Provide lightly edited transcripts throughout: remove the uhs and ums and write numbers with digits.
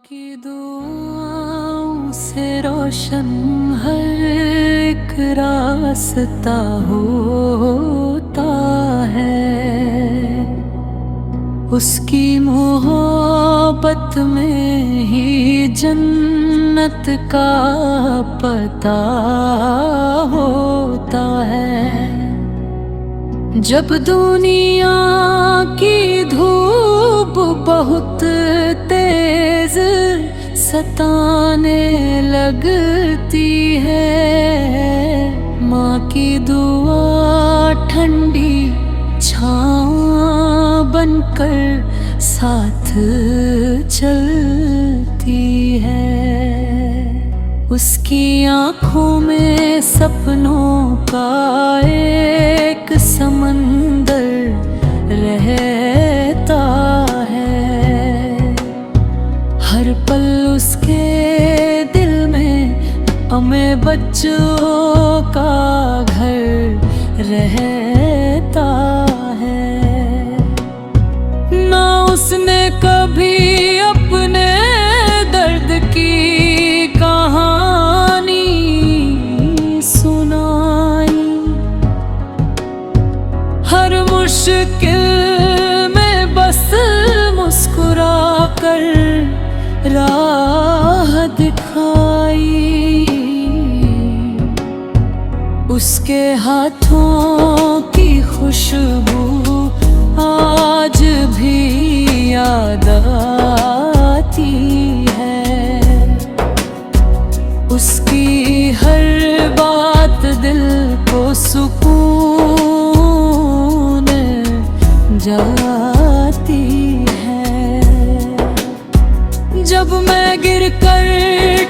की दुआओं से रोशन हर एक रास्ता होता है। उसकी मोहब्बत में ही जन्नत का पता होता है। जब दुनिया की धूप बहुत तेज सताने लगती है, माँ की दुआ ठंडी छाँव बनकर साथ चलती है। उसकी आँखों में सपनों का एक समंदर रहता है। हर पल उसके दिल में हमें बच्चों का घर रहता है। ना उसने कभी अपने दर्द की कहानी सुनाई। हर मुश्किल में बस मुस्कुरा कर राह दिखाई। उसके हाथों की खुशबू आज भी याद आती है। उसकी हर बात दिल को सुकून जाती है। जब मैं गिरकर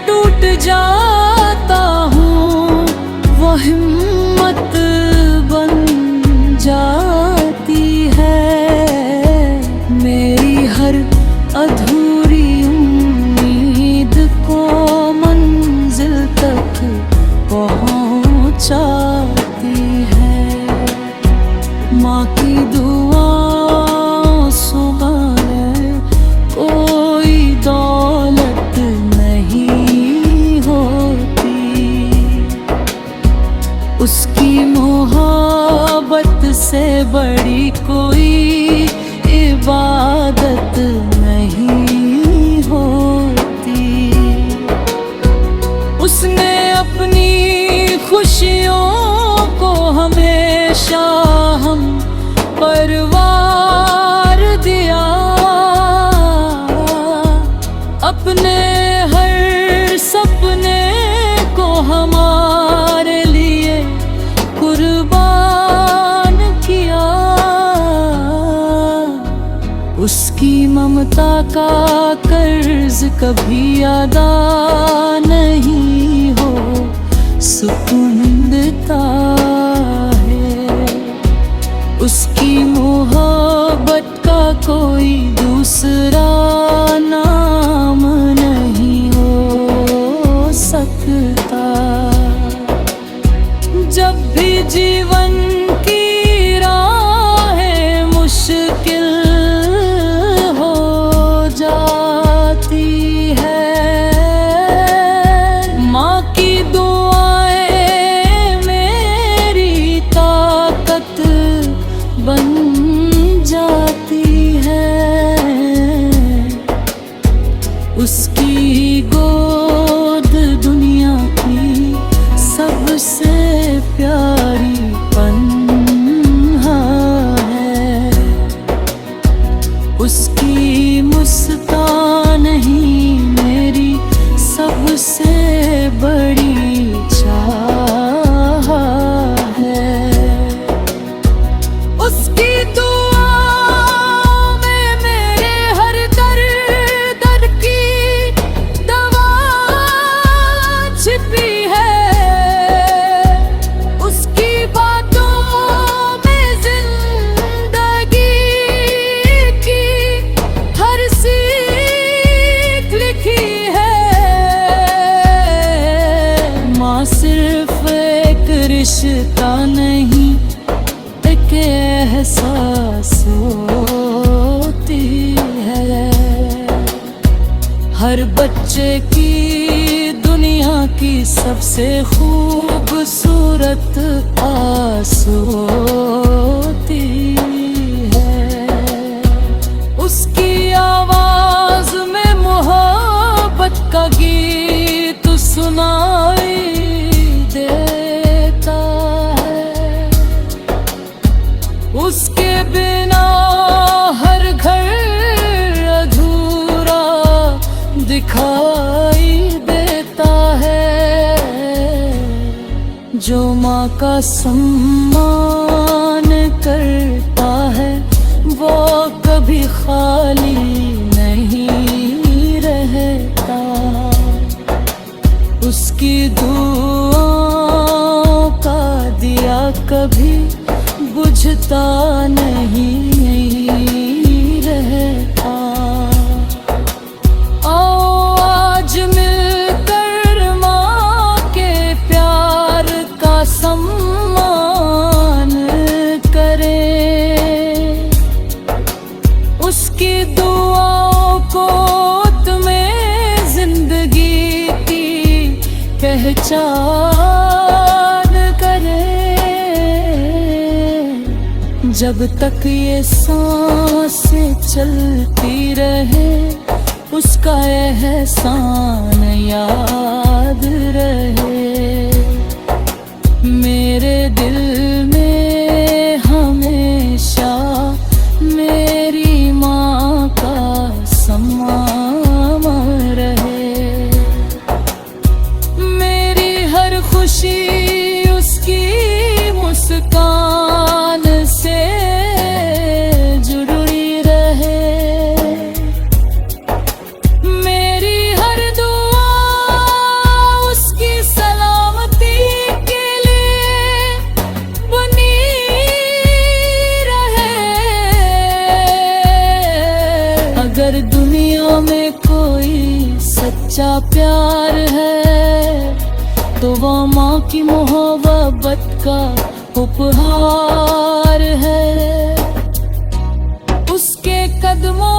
टूट जाता हूँ, वो हिम्मत बन जाती है। मेरी हर अधूरी उम्मीद को मंजिल तक पहुँचाती है। माँ की दुआओं सुबह कोई दौलत नहीं होती। उसकी मोहब्बत से बड़ी कोई इबादत नहीं होती। उसने अपनी खुशियों को हमेशा हम परवार दिया। अपने हर सपने को हमारे लिए कुर्बान किया। उसकी ममता का कर्ज कभी अदा नहीं हो सुकून देता है। उसकी मोहब्बत का कोई दूसरा नाम नहीं हो सकता। जब भी जीवन की राहें मुश्किल हो जाती है, माँ की दुआएं मेरी ताकत बन जाती है। उसकी गोद दुनिया की सबसे प्यारी पन्हा है। उसकी मुस्कान ही मेरी सबसे बड़ी चाह है। उसकी दुआओं में मेरे हर दर्द की दवा छिपी है। उसकी बातों में जिंदगी की हर सीख लिखी है। माँ सिर्फ एक रिश्ता नहीं, एक एहसास होती है। हर बच्चे की दुनिया की सबसे खूबसूरत आंसू होती है। उसकी आवाज में मोहब्बत का गीत सुनाई देता है। उसके बिना हर घर अधूरा दिखाई देता है। जो माँ का सम्मान करता है वो कभी खाली नहीं रहता। उसकी दुआओं का दिया कभी बुझता नहीं रहता। आओ आज मिलकर माँ के प्यार का सम्मान करें। उसकी दुआओं को तुम्हें जिंदगी की पहचान करें। जब तक ये सांसें चलती रहे उसका एहसान याद रहे। मेरे दिल में हमेशा मेरी माँ का सम्मान रहे। मेरी हर खुशी उसकी मुस्कान से जुड़ी रहे। मेरी हर दुआ उसकी सलामती के लिए बनी रहे। अगर दुनिया में कोई सच्चा प्यार है तो वो माँ की मोहब्बत का उपहार है। उसके कदमों